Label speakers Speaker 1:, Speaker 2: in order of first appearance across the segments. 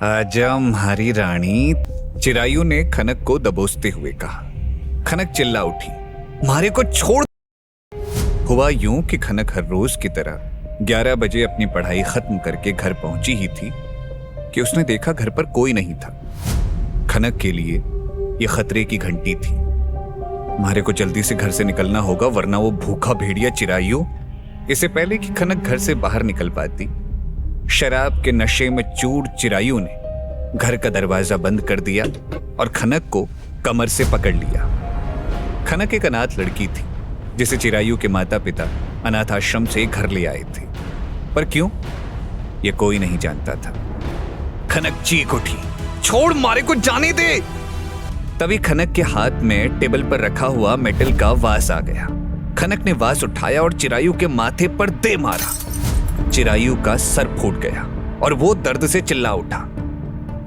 Speaker 1: आजा हमारी रानी, चिरायु ने खनक को दबोचते हुए कहा। खनक चिल्ला उठी, मारे को छोड़। हुआ यूं कि खनक हर रोज की तरह 11 बजे अपनी पढ़ाई खत्म करके घर पहुंची ही थी कि उसने देखा घर पर कोई नहीं था। खनक के लिए यह खतरे की घंटी थी। मारे को जल्दी से घर से निकलना होगा, वरना वो भूखा भेड़िया चिरायु इससे पहले कि खनक घर से बाहर निकल पाती, शराब के नशे में चूर चिरायु ने घर का दरवाजा बंद कर दिया और खनक को कमर से पकड़ लिया। खनक एक अनाथ लड़की थी जिसे चिरायु के माता पिता अनाथ आश्रम से घर ले आए थे, पर क्यों ये कोई नहीं जानता था। खनक चीख उठी, छोड़, मारे को जाने दे। तभी खनक के हाथ में टेबल पर रखा हुआ मेटल का वास आ गया। खनक ने वास उठाया और चिरायु के माथे पर दे मारा। चिरायु का सर फूट गया और वो दर्द से चिल्ला उठा,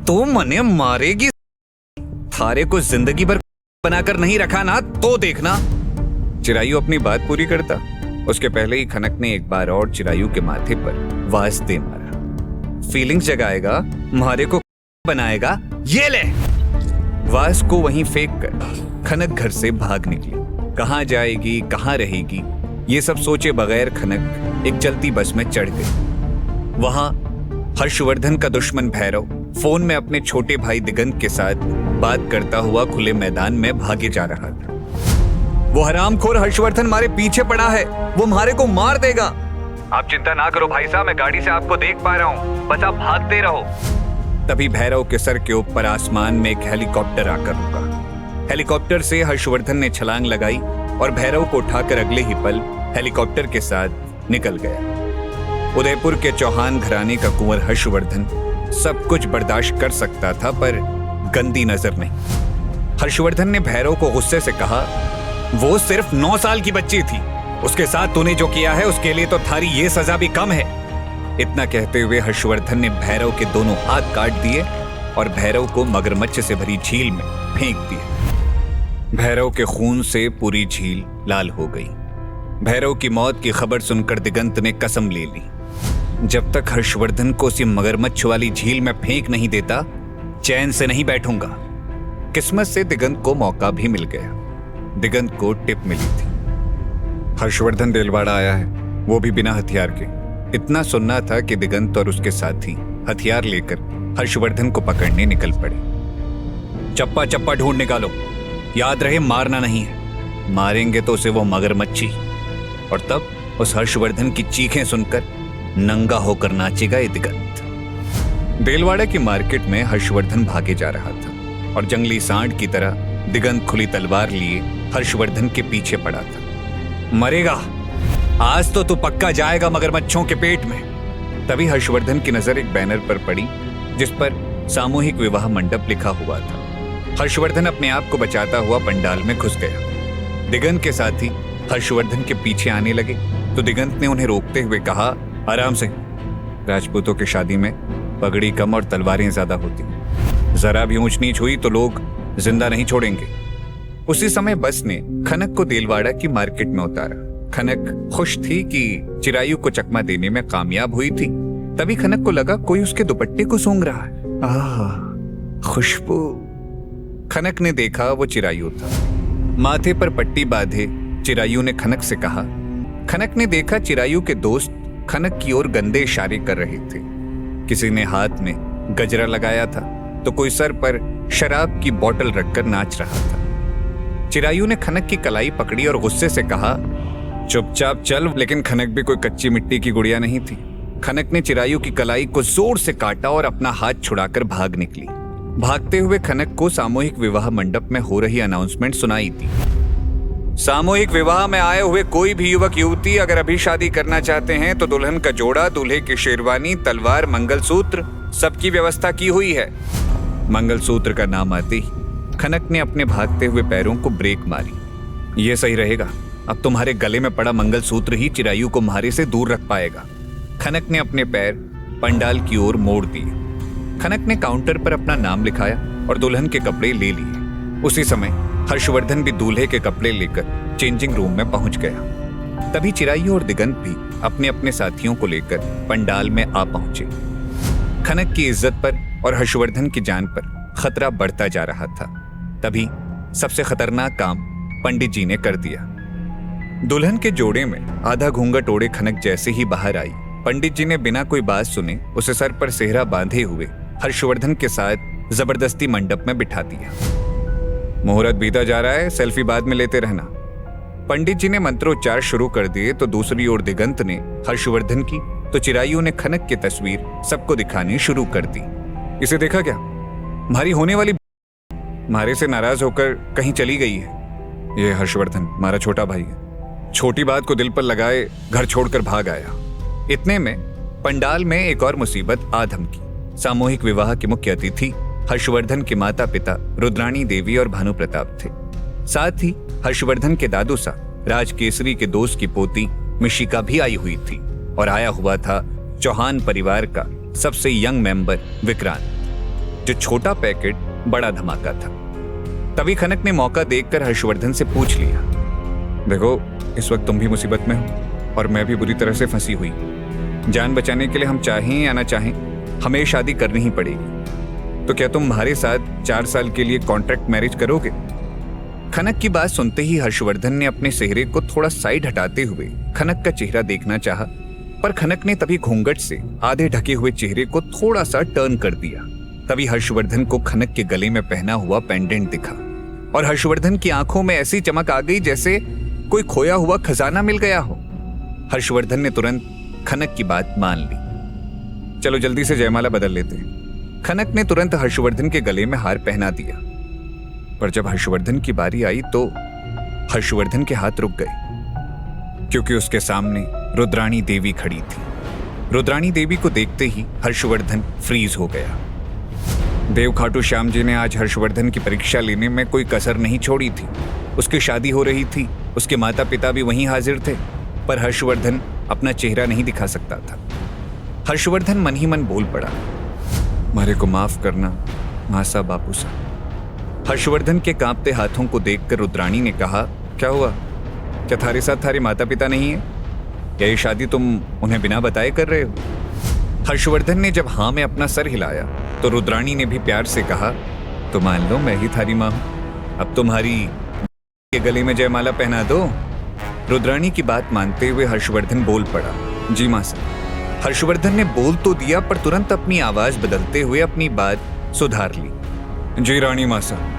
Speaker 1: तो मने मारेगी, थारे को जिंदगी भर बनाकर नहीं रखा ना, तो देखना। चिरायु अपनी बात पूरी करता उसके पहले ही खनक ने एक बार और चिरायु के माथे पर वास दे मारा। फीलिंग्स जगाएगा, मारे को बनाएगा, ये ले। वास को वहीं फेंक कर खनक घर से भाग निकली। कहां जाएगी, कहां रहेगी, ये सब सोचे बगैर खनक एक चलती बस में चढ़ गई। वहां हर्षवर्धन का दुश्मन भैरव फोन में अपने छोटे भाई दिगंत के साथ बात करता हुआ खुले मैदान में भागे जा रहा था। वो हरामखोर हर्षवर्धन हमारे पीछे पड़ा है, वो हमारे को मार देगा। आप चिंता ना करो भाई साहब, मैं गाड़ी से आपको देख पा रहा हूं, बस आप भागते रहो। तभी भैरव के सर के ऊपर आसमान में एक हेलीकॉप्टर आकर रुका। हेलीकॉप्टर से हर्षवर्धन ने छलांग लगाई और भैरव को उठाकर अगले ही पल हेलीकॉप्टर के साथ निकल गया। उदयपुर के चौहान घराने का कुंवर हर्षवर्धन सब कुछ बर्दाश्त कर सकता था, पर गंदी नजर नहीं। हर्षवर्धन ने भैरव को गुस्से से कहा, वो सिर्फ 9 साल की बच्ची थी, उसके साथ तूने जो किया है उसके लिए तो थारी ये सजा भी कम है। इतना कहते हुए हर्षवर्धन ने भैरव के दोनों हाथ काट दिए और भैरव को मगरमच्छ से भरी झील में फेंक दिया। भैरव के खून से पूरी झील लाल हो गई। भैरव की मौत की खबर सुनकर दिगंत ने कसम ले ली, जब तक हर्षवर्धन को उसी मगरमच्छ वाली झील में फेंक नहीं देता, चैन से नहीं बैठूंगा। किस्मत से दिगंत को मौका भी मिल गया। दिगंत को टिप मिली थी, हर्षवर्धन देलवाड़ा आया है, वो भी बिना हथियार के। इतना सुनना था कि दिगंत और उसके साथी हथियार लेकर हर्षवर्धन को पकड़ने निकल पड़े। चप्पा चप्पा ढूंढ निकालो, याद रहे मारना नहीं है, मारेंगे तो उसे वो मगरमच्छी। और तब उस हर्षवर्धन की चीखें सुनकर नंगा होकर नाचेगा ये दिगंत। देलवाड़ा की मार्केट में हर्षवर्धन भागे जा रहा था और जंगली सांड की तरह दिगंत खुली तलवार लिए हर्षवर्धन के पीछे पड़ा था। मरेगा, आज तो तू पक्का जाएगा मगरमच्छों के पेट में। तभी हर्षवर्धन की नजर एक बैनर पर पड़ी जिस पर सामूहिक विवाह मंडप लिखा हुआ था। हर्षवर्धन अपने आप को बचाता हुआ पंडाल में घुस गया। दिगंत के साथी हर्षवर्धन के पीछे आने लगे तो दिगंत ने उन्हें रोकते हुए कहा, आराम से, राजपूतों की शादी में पगड़ी कम और तलवारें ज्यादा होती, जरा भी ऊंच नीच हुई तो लोग जिंदा नहीं छोड़ेंगे। उसी समय बस ने खनक को देलवाड़ा की मार्केट में उतारा। खनक खुश थी कि चिरायु को चकमा देने में कामयाब हुई थी। तभी खनक को लगा कोई उसके दुपट्टे को सूंघ रहा है। आह, खुशबू। खनक ने देखा वो चिरायु था। माथे पर पट्टी बांधे चिरायु ने खनक से कहा। खनक ने देखा चिरायु के दोस्त खनक की ओर गंदे इशारे कर रहे थे। किसी ने हाथ में गजरा लगाया था तो कोई सर पर शराब की बोतल रखकर नाच रहा था। चिरायु ने खनक की कलाई पकड़ी और गुस्से से कहा, चुपचाप चल। लेकिन खनक भी कोई कच्ची मिट्टी की गुड़िया नहीं थी। खनक ने चिरायु की कलाई को जोर से काटा और अपना हाथ छुड़ाकर भाग निकली। भागते हुए खनक को सामूहिक विवाह मंडप में हो रही अनाउंसमेंट सुनाई थी। सामूहिक विवाह में आए हुए कोई भी युवक युवती अगर अभी शादी करना चाहते हैं तो दुल्हन का जोड़ा, दूल्हे की शेरवानी, तलवार, मंगलसूत्र सबकी व्यवस्था की हुई है। मंगलसूत्र का नाम आते ही खनक ने अपने भागते हुए पैरों को ब्रेक मारी। ये सही रहेगा, अब तुम्हारे गले में पड़ा मंगलसूत्र ही चिरायु को मारे से दूर रख पाएगा। खनक ने अपने पैर पंडाल की ओर मोड़ दिए। खनक ने काउंटर पर अपना नाम लिखाया और दुल्हन के कपड़े ले लिए। उसी समय हर्षवर्धन भी दूल्हे के कपड़े लेकर चेंजिंग रूम में पहुंच गया। तभी चिरायु और दिगंत भी अपने अपने साथियों को लेकर पंडाल में आ पहुंचे। खनक की इज्जत पर और हर्षवर्धन की जान पर खतरा बढ़ता जा रहा था। तभी सबसे खतरनाक काम पंडित जी ने कर दिया। दुल्हन के जोड़े में आधा घूंघट ओढ़े खनक जैसे ही बाहर आई, पंडित जी ने बिना कोई बात सुने उसे सर पर सेहरा बांधे हुए हर्षवर्धन के साथ जबरदस्ती मंडप में बिठा दिया। मुहूर्त बीता जा रहा है, सेल्फी बाद में लेते रहना। पंडित जी ने मंत्रोच्चार शुरू कर दिए तो दूसरी ओर दिगंत ने हर्षवर्धन की तो चिरायु ने खनक की तस्वीर सबको दिखानी शुरू कर दी। इसे देखा क्या? हमारी होने वाली मारे से नाराज होकर कहीं चली गई है। ये हर्षवर्धन हमारा छोटा भाई है, छोटी बात को दिल पर लगाए घर छोड़कर भाग आया। इतने में पंडाल में एक और मुसीबत आ धमकी। सामूहिक विवाह के मुख्य अतिथि हर्षवर्धन के माता पिता रुद्राणी देवी और भानु प्रताप थे। साथ ही हर्षवर्धन के दादू साहब राजकेसरी के दोस्त की पोती मिशिका भी आई हुई थी और आया हुआ था चौहान परिवार का सबसे यंग मेंबर विक्रांत, जो छोटा पैकेट बड़ा धमाका था। तभी खनक ने मौका देखकर हर्षवर्धन से पूछ लिया, देखो इस वक्त तुम भी मुसीबत में हो और मैं भी बुरी तरह से फंसी हुई। जान बचाने के लिए हम चाहें या ना चाहें हमें शादी करनी ही पड़ेगी। तो क्या तुम हमारे साथ 4 साल के लिए कॉन्ट्रैक्ट मैरिज करोगे? खनक की बात सुनते ही हर्षवर्धन ने अपने चेहरे को थोड़ा साइड हटाते हुए खनक का चेहरा देखना चाहा, पर खनक ने तभी घूंघट से आधे ढके हुए चेहरे को थोड़ा सा टर्न कर दिया। तभी हर्षवर्धन को खनक के गले में पहना हुआ पेंडेंट दिखा और हर्षवर्धन की आंखों में ऐसी चमक आ गई जैसे कोई खोया हुआ खजाना मिल गया हो। हर्षवर्धन ने तुरंत खनक की बात मान ली। चलो जल्दी से जयमाला बदल लेते हैं। खनक ने तुरंत हर्षवर्धन के गले में हार पहना दिया, पर जब हर्षवर्धन की बारी आई तो हर्षवर्धन के हाथ रुक गए, क्योंकि उसके सामने रुद्राणी देवी खड़ी थी। रुद्राणी देवी को देखते ही हर्षवर्धन फ्रीज हो गया। देव खाटू श्याम जी ने आज हर्षवर्धन की परीक्षा लेने में कोई कसर नहीं छोड़ी थी। उसकी शादी हो रही थी, उसके माता पिता भी वहीं हाजिर थे, पर हर्षवर्धन अपना चेहरा नहीं दिखा सकता था। हर्षवर्धन मन ही मन बोल पड़ा, मारे को माफ करना मासा बापू सा। हर्षवर्धन के कांपते हाथों को देखकर रुद्राणी ने कहा, क्या हुआ? क्या थारे साथ थारे माता पिता नहीं है? क्या ये शादी तुम उन्हें बिना बताए कर रहे हो? हर्षवर्धन ने जब हाँ में अपना सर हिलाया तो रुद्राणी ने भी प्यार से कहा, तो मान लो मैं ही थारी मां हूं, अब तुम्हारी के गले में जयमाला पहना दो। रुद्राणी की बात मानते हुए हर्षवर्धन बोल पड़ा, जी मां सर। हर्षवर्धन ने बोल तो दिया, पर तुरंत अपनी आवाज बदलते हुए अपनी बात सुधार ली, जी रानी मां सर।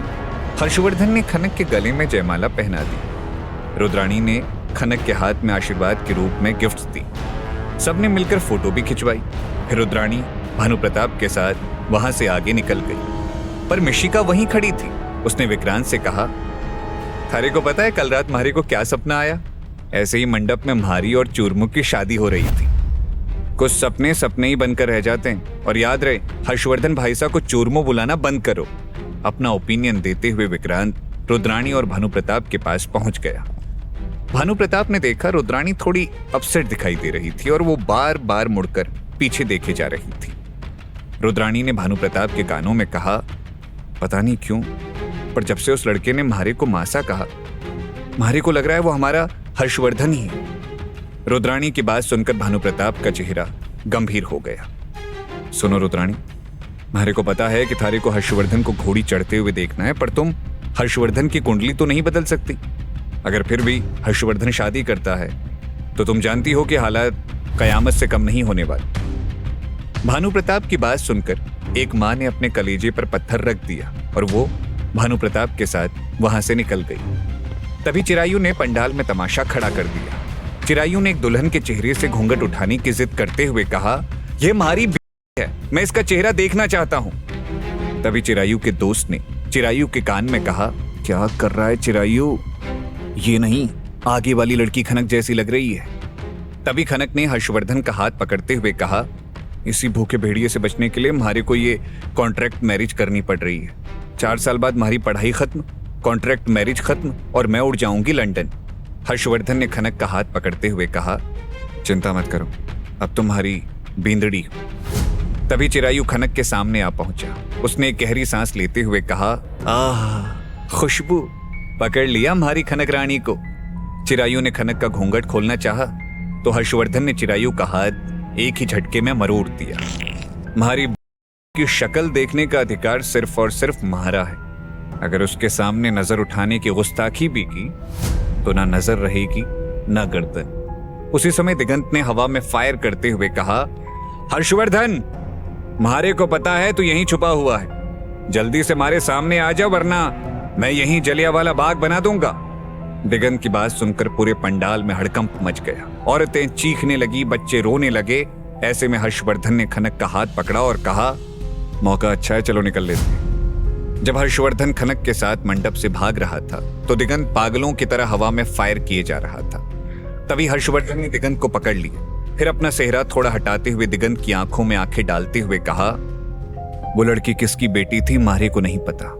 Speaker 1: हर्षवर्धन ने खनक के गले में जयमाला पहना दी। रुद्राणी ने खनक के हाथ में आशीर्वाद के रूप में गिफ्ट्स दी। सबने मिलकर फोटो भी खिंचवाई। फिर रुद्राणी भानु प्रताप के साथ वहां से आगे निकल गई, पर मिशिका वहीं खड़ी थी। उसने विक्रांत से कहा, थारे को पता है कल रात म्हारे को क्या सपना आया? ऐसे ही मंडप में म्हारी और चूरमू की शादी हो रही थी। कुछ सपने सपने ही बनकर रह जाते हैं, और याद रहे हर्षवर्धन भाई साहब को चूरमू बुलाना बंद करो। अपना ओपिनियन देते हुए विक्रांत रुद्राणी और भानु प्रताप के पास पहुंच गया। भानु प्रताप ने देखा रुद्राणी थोड़ी अपसेट दिखाई दे रही थी और वो बार बार मुड़कर पीछे देखे जा रही थी। रुद्राणी ने भानु प्रताप के कानों में कहा, पता नहीं क्यों, पर जब से उस लड़के ने म्हारे को मासा कहा, म्हारे को लग रहा है वो हमारा हर्षवर्धन ही है। रुद्राणी की बात सुनकर भानु प्रताप का चेहरा गंभीर हो गया। सुनो रुद्राणी, म्हारे को पता है कि थारे को हर्षवर्धन को घोड़ी चढ़ते हुए देखना है, पर तुम हर्षवर्धन की कुंडली तो नहीं बदल सकती। अगर फिर भी हर्षवर्धन शादी करता है तो तुम जानती हो कि हालात कयामत से कम नहीं होने वाले। भानु प्रताप की बात सुनकर एक मां ने अपने कलेजे पर पत्थर रख दिया और वो भानु प्रताप के साथ वहां से निकल गई। तभी चिरायु ने पंडाल में तमाशा खड़ा कर दिया। चिरायु ने एक दुल्हन के चेहरे से घूंघट उठाने की जिद करते हुए कहा, यह हमारी है, मैं इसका चेहरा देखना चाहता हूं। तभी चिरायु के दोस्त ने चिरायु के कान में कहा, क्या कर रहा है चिरायु? ये नहीं, आगे वाली लड़की खनक जैसी लग रही है। तभी खनक ने हर्षवर्धन का हाथ पकड़ते हुए कहा, इसी भूखे भेड़िए से बचने के लिए हमारे को ये कॉन्ट्रैक्ट मैरिज करनी पड़ रही है। 4 साल बाद हमारी पढ़ाई खत्म, कॉन्ट्रैक्ट मैरिज खत्म और मैं उड़ जाऊंगी लंदन। हर्षवर्धन ने खनक का हाथ पकड़ते हुए कहा, चिंता मत करो, अब तुम्हारी बींदड़ी हो। तभी चिरायु खनक के सामने आ पहुंचा। उसने एक गहरी सांस लेते हुए कहा, आह खुशबू, पकड़ लिया हमारी खनक रानी को। चिरायु ने खनक का घूंघट खोलना चाहा तो हर्षवर्धन ने चिरायु का हाथ एक ही झटके में मरोड़ दिया। हमारी कि शक्ल देखने का अधिकार सिर्फ और सिर्फ म्हारा है। अगर उसके सामने नजर उठाने की गुस्ताखी भी की तो ना नजर रहेगी ना गर्दन। उसी समय दिगंत ने हवा में फायर करते हुए कहा, हर्षवर्धन, म्हारे को पता है तू यहीं छुपा हुआ है, जल्दी से हमारे सामने आ जा वरना मैं यहीं जलियांवाला बाग बना दूंगा। दिगंत की बात सुनकर पूरे पंडाल में हड़कंप मच गया। औरतें चीखने लगी, बच्चे रोने लगे। ऐसे में हर्षवर्धन ने खनक का हाथ पकड़ा और कहा, मौका अच्छा है, चलो निकल लेते हैं। जब हर्षवर्धन खनक के साथ मंडप से भाग रहा था तो दिगंत पागलों की तरह हवा में फायर किए जा रहा था। तभी हर्षवर्धन ने दिगंत को पकड़ लिया। फिर अपना सेहरा थोड़ा हटाते हुए दिगंत की आंखों में आंखें डालते हुए कहा, वो लड़की किसकी बेटी थी म्हारे को नहीं पता,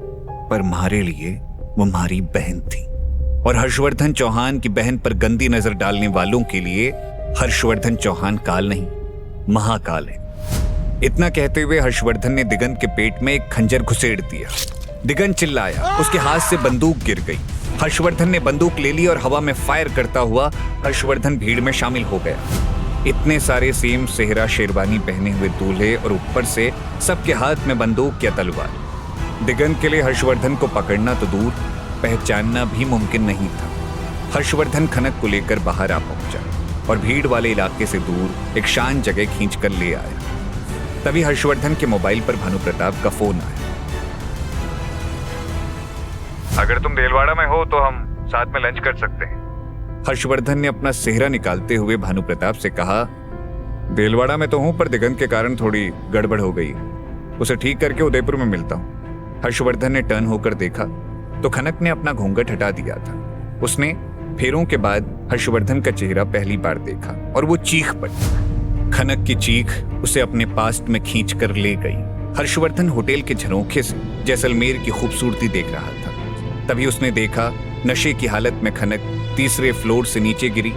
Speaker 1: पर म्हारे लिए वो हमारी बहन थी। और हर्षवर्धन चौहान की बहन पर गंदी नजर डालने वालों के लिए हर्षवर्धन चौहान काल नहीं, महाकाल है। इतना कहते हुए हर्षवर्धन ने दिगंत के पेट में एक खंजर घुसेड़ दिया। दिगंत चिल्लाया, उसके हाथ से बंदूक गिर गई। हर्षवर्धन ने बंदूक ले ली और हवा में फायर करता हुआ हर्षवर्धन भीड़ में शामिल हो गया। इतने सारे सेम सेहरा शेरवानी पहने हुए दूल्हे और ऊपर से सबके हाथ में बंदूक या तलवार। दिगंत के लिए हर्षवर्धन को पकड़ना तो दूर, पहचानना भी मुमकिन नहीं था। हर्षवर्धन खनक को लेकर बाहर आ पहुंचा और भीड़ वाले इलाके से दूर एक शांत जगह खींचकर ले आया। तभी हर्षवर्धन के मोबाइल पर भानु प्रताप का फोन आया।
Speaker 2: अगर तुम देलवाड़ा में हो तो हम साथ में लंच कर सकते हैं।
Speaker 1: हर्षवर्धन ने अपना सेहरा निकालते हुए भानु प्रताप से कहा, देलवाड़ा में तो हूं पर दिगंत के कारण थोड़ी गड़बड़ हो गई, उसे ठीक करके उदयपुर में मिलता हूं। हर्षवर्धन ने टर्न होकर देखा तो खनक ने अपना घूंघट हटा दिया था। उसने फेरों के बाद हर्षवर्धन का चेहरा पहली बार देखा और वो चीख पड़ी। खनक की चीख उसे अपने पास्ट में खींचकर ले गई। हर्षवर्धन होटल के झरोखे से जैसलमेर की खूबसूरती देख रहा था। तभी उसने देखा नशे की हालत में खनक तीसरे फ्लोर से नीचे गिरी।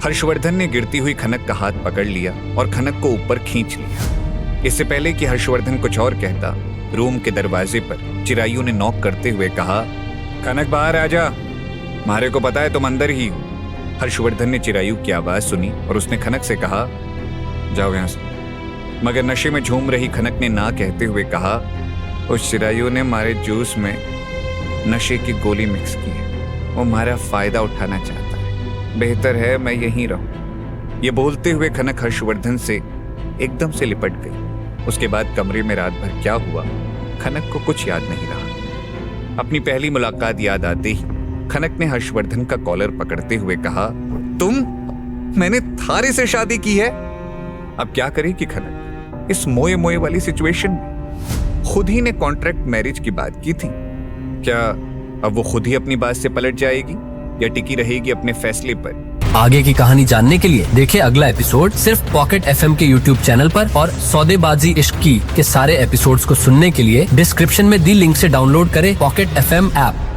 Speaker 1: हर्षवर्धन ने गिरती हुई खनक का हाथ पकड़ लिया और खनक को ऊपर खींच लिया। इससे पहले कि हर्षवर्धन कुछ और कहता, रूम के दरवाजे पर चिरायू ने नॉक करते हुए कहा, खनक बाहर आ जा, म्हारे को पता है तुम अंदर ही हो। हर्षवर्धन ने चिरायू की आवाज सुनी और उसने खनक से कहा, जाओ यहां से। मगर नशे में झूम रही खनक ने ना कहते हुए कहा, उस चिरायू ने हमारे जूस में नशे की गोली मिक्स की है, वो हमारा फायदा उठाना चाहता है, बेहतर है मैं यहीं रहूं। ये बोलते हुए खनक हर्षवर्धन से एकदम से लिपट गई। उसके बाद कमरे में रात भर क्या हुआ खनक को कुछ याद नहीं रहा। अपनी पहली मुलाकात याद आते ही खनक ने हर्षवर्धन का कॉलर पकड़ते हुए कहा, तुम, मैंने थारे से शादी की है। अब क्या करेगी खनक इस मोए मोए वाली सिचुएशन में? खुद ही ने कॉन्ट्रैक्ट मैरिज की बात की थी, क्या अब वो खुद ही अपनी बात से पलट जाएगी या टिकी रहेगी अपने फैसले पर?
Speaker 3: आगे की कहानी जानने के लिए देखें अगला एपिसोड सिर्फ पॉकेट FM के YouTube चैनल पर, और सौदेबाजी इश्क की के सारे एपिसोड्स को सुनने के लिए डिस्क्रिप्शन में दी लिंक से डाउनलोड करें पॉकेट FM ऐप।